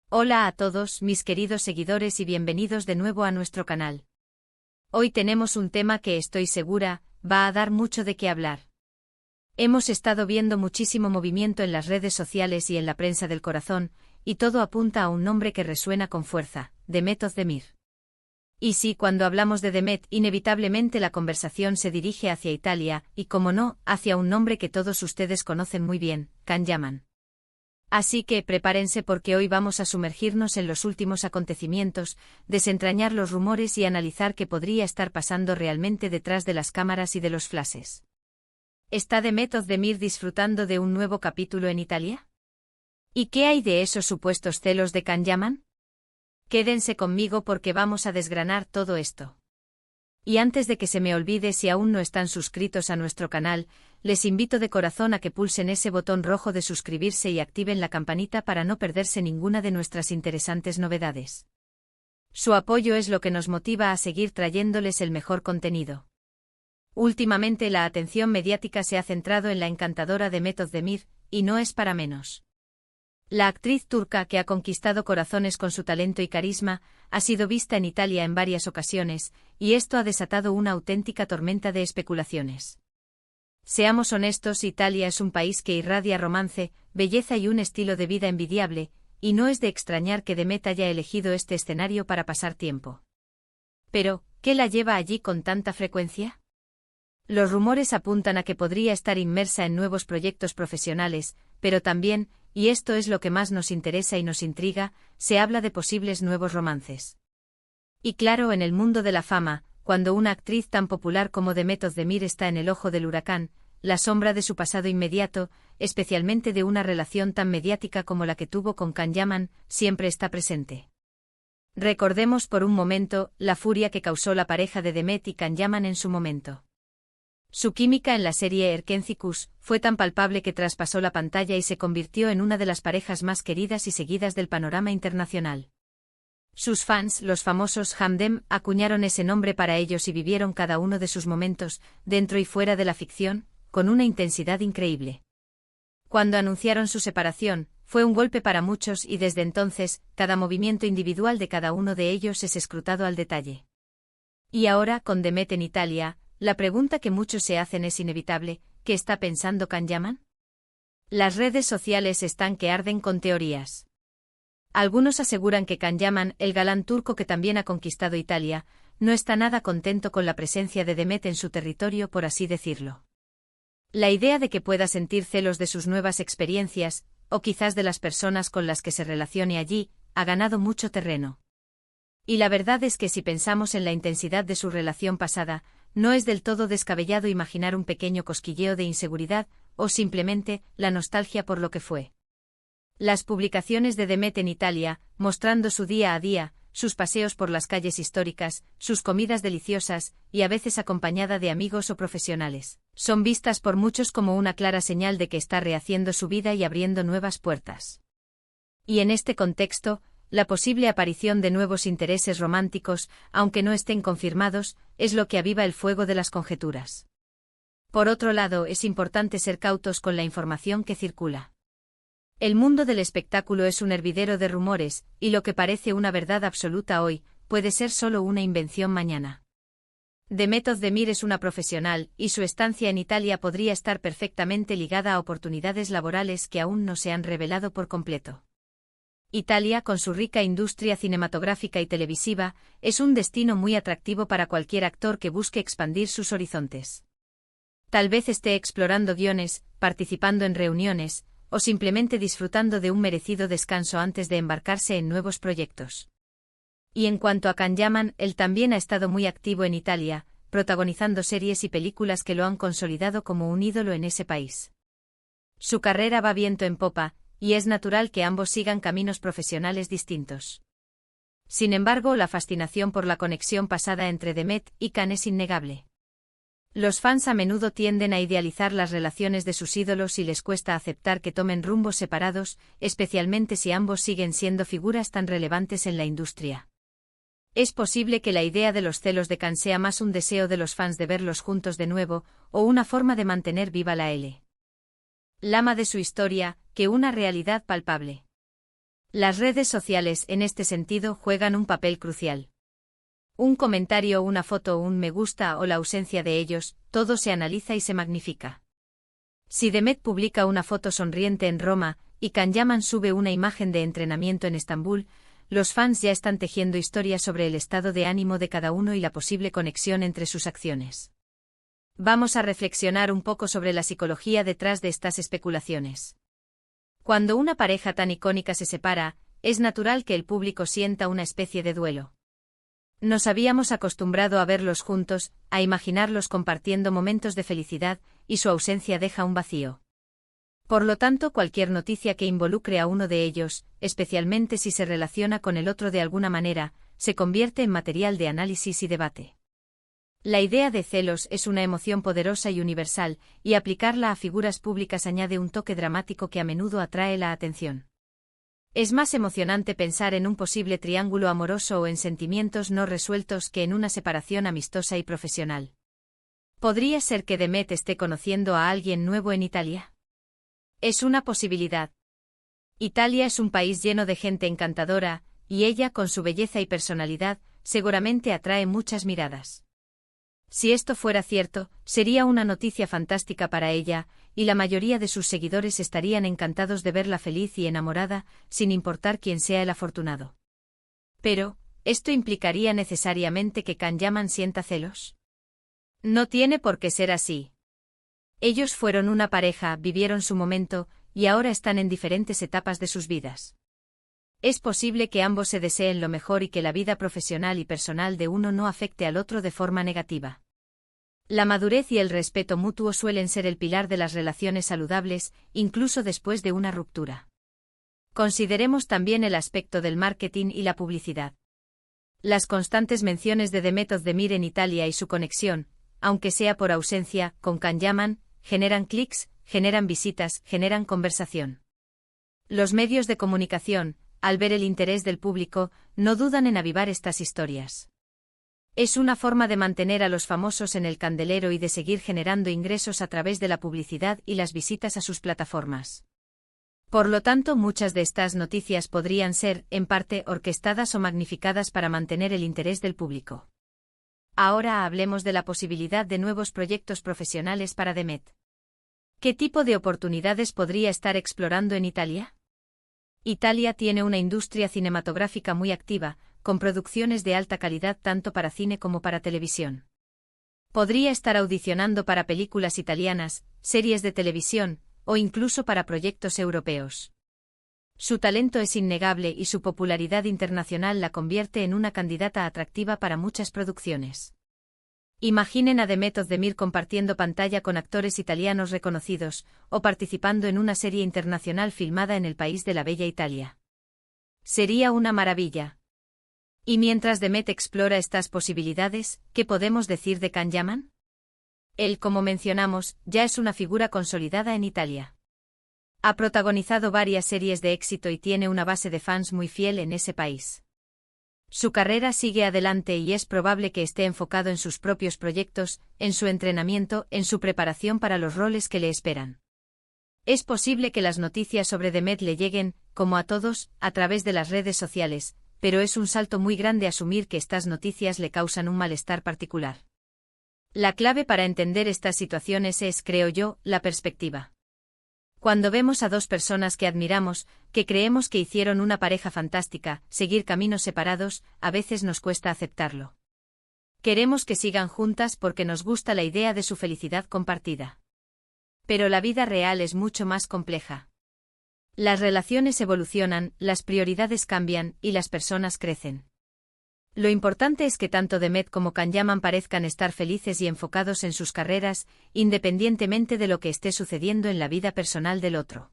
Hola a todos, mis queridos seguidores y bienvenidos de nuevo a nuestro canal. Hoy tenemos un tema que estoy segura, va a dar mucho de qué hablar. Hemos estado viendo muchísimo movimiento en las redes sociales y en la prensa del corazón, y todo apunta a un nombre que resuena con fuerza, Demet Özdemir. Y sí, cuando hablamos de Demet, inevitablemente la conversación se dirige hacia Italia, y como no, hacia un nombre que todos ustedes conocen muy bien, Can Yaman. Así que prepárense porque hoy vamos a sumergirnos en los últimos acontecimientos, desentrañar los rumores y analizar qué podría estar pasando realmente detrás de las cámaras y de los flashes. ¿Está Demet Özdemir disfrutando de un nuevo capítulo en Italia? ¿Y qué hay de esos supuestos celos de Can Yaman? Quédense conmigo porque vamos a desgranar todo esto. Y antes de que se me olvide, si aún no están suscritos a nuestro canal, les invito de corazón a que pulsen ese botón rojo de suscribirse y activen la campanita para no perderse ninguna de nuestras interesantes novedades. Su apoyo es lo que nos motiva a seguir trayéndoles el mejor contenido. Últimamente la atención mediática se ha centrado en la encantadora Demet Özdemir, y no es para menos. La actriz turca, que ha conquistado corazones con su talento y carisma, ha sido vista en Italia en varias ocasiones, y esto ha desatado una auténtica tormenta de especulaciones. Seamos honestos, Italia es un país que irradia romance, belleza y un estilo de vida envidiable, y no es de extrañar que Demet haya elegido este escenario para pasar tiempo. Pero, ¿qué la lleva allí con tanta frecuencia? Los rumores apuntan a que podría estar inmersa en nuevos proyectos profesionales, pero también, y esto es lo que más nos interesa y nos intriga, se habla de posibles nuevos romances. Y claro, en el mundo de la fama, cuando una actriz tan popular como Demet Özdemir está en el ojo del huracán, la sombra de su pasado inmediato, especialmente de una relación tan mediática como la que tuvo con Can Yaman, siempre está presente. Recordemos por un momento la furia que causó la pareja de Demet y Can Yaman en su momento. Su química en la serie Erkenci fue tan palpable que traspasó la pantalla y se convirtió en una de las parejas más queridas y seguidas del panorama internacional. Sus fans, los famosos Hamdem, acuñaron ese nombre para ellos y vivieron cada uno de sus momentos, dentro y fuera de la ficción, con una intensidad increíble. Cuando anunciaron su separación, fue un golpe para muchos y desde entonces, cada movimiento individual de cada uno de ellos es escrutado al detalle. Y ahora, con Demet en Italia, la pregunta que muchos se hacen es inevitable: ¿qué está pensando Can Yaman? Las redes sociales están que arden con teorías. Algunos aseguran que Can Yaman, el galán turco que también ha conquistado Italia, no está nada contento con la presencia de Demet en su territorio, por así decirlo. La idea de que pueda sentir celos de sus nuevas experiencias, o quizás de las personas con las que se relacione allí, ha ganado mucho terreno. Y la verdad es que si pensamos en la intensidad de su relación pasada, no es del todo descabellado imaginar un pequeño cosquilleo de inseguridad, o simplemente, la nostalgia por lo que fue. Las publicaciones de Demet en Italia, mostrando su día a día, sus paseos por las calles históricas, sus comidas deliciosas, y a veces acompañada de amigos o profesionales, son vistas por muchos como una clara señal de que está rehaciendo su vida y abriendo nuevas puertas. Y en este contexto, la posible aparición de nuevos intereses románticos, aunque no estén confirmados, es lo que aviva el fuego de las conjeturas. Por otro lado, es importante ser cautos con la información que circula. El mundo del espectáculo es un hervidero de rumores, y lo que parece una verdad absoluta hoy, puede ser solo una invención mañana. Demet Özdemir es una profesional, y su estancia en Italia podría estar perfectamente ligada a oportunidades laborales que aún no se han revelado por completo. Italia, con su rica industria cinematográfica y televisiva, es un destino muy atractivo para cualquier actor que busque expandir sus horizontes. Tal vez esté explorando guiones, participando en reuniones, o simplemente disfrutando de un merecido descanso antes de embarcarse en nuevos proyectos. Y en cuanto a Can Yaman, él también ha estado muy activo en Italia, protagonizando series y películas que lo han consolidado como un ídolo en ese país. Su carrera va viento en popa, y es natural que ambos sigan caminos profesionales distintos. Sin embargo, la fascinación por la conexión pasada entre Demet y Can es innegable. Los fans a menudo tienden a idealizar las relaciones de sus ídolos y les cuesta aceptar que tomen rumbos separados, especialmente si ambos siguen siendo figuras tan relevantes en la industria. Es posible que la idea de los celos de Can sea más un deseo de los fans de verlos juntos de nuevo, o una forma de mantener viva la lama de su historia, que una realidad palpable. Las redes sociales, en este sentido, juegan un papel crucial. Un comentario, una foto, un me gusta o la ausencia de ellos, todo se analiza y se magnifica. Si Demet publica una foto sonriente en Roma, y Can Yaman sube una imagen de entrenamiento en Estambul, los fans ya están tejiendo historias sobre el estado de ánimo de cada uno y la posible conexión entre sus acciones. Vamos a reflexionar un poco sobre la psicología detrás de estas especulaciones. Cuando una pareja tan icónica se separa, es natural que el público sienta una especie de duelo. Nos habíamos acostumbrado a verlos juntos, a imaginarlos compartiendo momentos de felicidad, y su ausencia deja un vacío. Por lo tanto, cualquier noticia que involucre a uno de ellos, especialmente si se relaciona con el otro de alguna manera, se convierte en material de análisis y debate. La idea de celos es una emoción poderosa y universal, y aplicarla a figuras públicas añade un toque dramático que a menudo atrae la atención. Es más emocionante pensar en un posible triángulo amoroso o en sentimientos no resueltos que en una separación amistosa y profesional. ¿Podría ser que Demet esté conociendo a alguien nuevo en Italia? Es una posibilidad. Italia es un país lleno de gente encantadora, y ella, con su belleza y personalidad, seguramente atrae muchas miradas. Si esto fuera cierto, sería una noticia fantástica para ella, y la mayoría de sus seguidores estarían encantados de verla feliz y enamorada, sin importar quién sea el afortunado. Pero, ¿esto implicaría necesariamente que Can Yaman sienta celos? No tiene por qué ser así. Ellos fueron una pareja, vivieron su momento, y ahora están en diferentes etapas de sus vidas. Es posible que ambos se deseen lo mejor y que la vida profesional y personal de uno no afecte al otro de forma negativa. La madurez y el respeto mutuo suelen ser el pilar de las relaciones saludables, incluso después de una ruptura. Consideremos también el aspecto del marketing y la publicidad. Las constantes menciones de Demet Özdemir en Italia y su conexión, aunque sea por ausencia, con Can Yaman, generan clics, generan visitas, generan conversación. Los medios de comunicación, al ver el interés del público, no dudan en avivar estas historias. Es una forma de mantener a los famosos en el candelero y de seguir generando ingresos a través de la publicidad y las visitas a sus plataformas. Por lo tanto, muchas de estas noticias podrían ser, en parte, orquestadas o magnificadas para mantener el interés del público. Ahora hablemos de la posibilidad de nuevos proyectos profesionales para Demet. ¿Qué tipo de oportunidades podría estar explorando en Italia? Italia tiene una industria cinematográfica muy activa, con producciones de alta calidad tanto para cine como para televisión. Podría estar audicionando para películas italianas, series de televisión, o incluso para proyectos europeos. Su talento es innegable y su popularidad internacional la convierte en una candidata atractiva para muchas producciones. Imaginen a Demet Özdemir compartiendo pantalla con actores italianos reconocidos, o participando en una serie internacional filmada en el país de la bella Italia. Sería una maravilla. Y mientras Demet explora estas posibilidades, ¿qué podemos decir de Can Yaman? Él, como mencionamos, ya es una figura consolidada en Italia. Ha protagonizado varias series de éxito y tiene una base de fans muy fiel en ese país. Su carrera sigue adelante y es probable que esté enfocado en sus propios proyectos, en su entrenamiento, en su preparación para los roles que le esperan. Es posible que las noticias sobre Demet le lleguen, como a todos, a través de las redes sociales, pero es un salto muy grande asumir que estas noticias le causan un malestar particular. La clave para entender estas situaciones es, creo yo, la perspectiva. Cuando vemos a dos personas que admiramos, que creemos que hicieron una pareja fantástica, seguir caminos separados, a veces nos cuesta aceptarlo. Queremos que sigan juntas porque nos gusta la idea de su felicidad compartida. Pero la vida real es mucho más compleja. Las relaciones evolucionan, las prioridades cambian y las personas crecen. Lo importante es que tanto Demet como Can Yaman parezcan estar felices y enfocados en sus carreras, independientemente de lo que esté sucediendo en la vida personal del otro.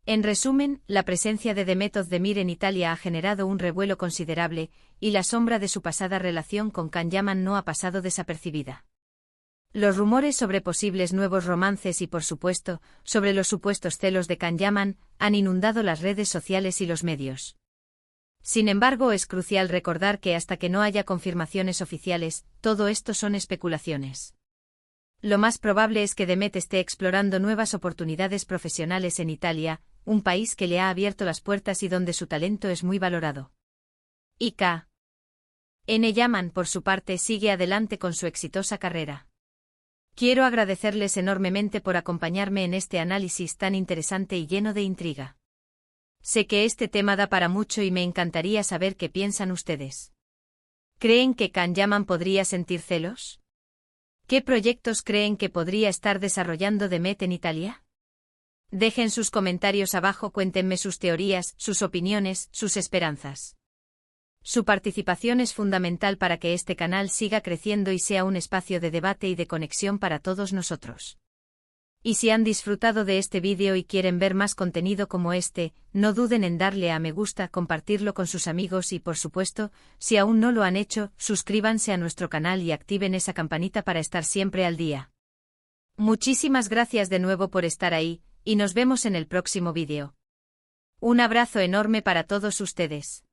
En resumen, la presencia de Demet Özdemir en Italia ha generado un revuelo considerable, y la sombra de su pasada relación con Can Yaman no ha pasado desapercibida. Los rumores sobre posibles nuevos romances y, por supuesto, sobre los supuestos celos de Can Yaman, han inundado las redes sociales y los medios. Sin embargo, es crucial recordar que hasta que no haya confirmaciones oficiales, todo esto son especulaciones. Lo más probable es que Demet esté explorando nuevas oportunidades profesionales en Italia, un país que le ha abierto las puertas y donde su talento es muy valorado. Y.K. N. Yaman, por su parte, sigue adelante con su exitosa carrera. Quiero agradecerles enormemente por acompañarme en este análisis tan interesante y lleno de intriga. Sé que este tema da para mucho y me encantaría saber qué piensan ustedes. ¿Creen que Can Yaman podría sentir celos? ¿Qué proyectos creen que podría estar desarrollando Demet en Italia? Dejen sus comentarios abajo, cuéntenme sus teorías, sus opiniones, sus esperanzas. Su participación es fundamental para que este canal siga creciendo y sea un espacio de debate y de conexión para todos nosotros. Y si han disfrutado de este vídeo y quieren ver más contenido como este, no duden en darle a me gusta, compartirlo con sus amigos y, por supuesto, si aún no lo han hecho, suscríbanse a nuestro canal y activen esa campanita para estar siempre al día. Muchísimas gracias de nuevo por estar ahí, y nos vemos en el próximo vídeo. Un abrazo enorme para todos ustedes.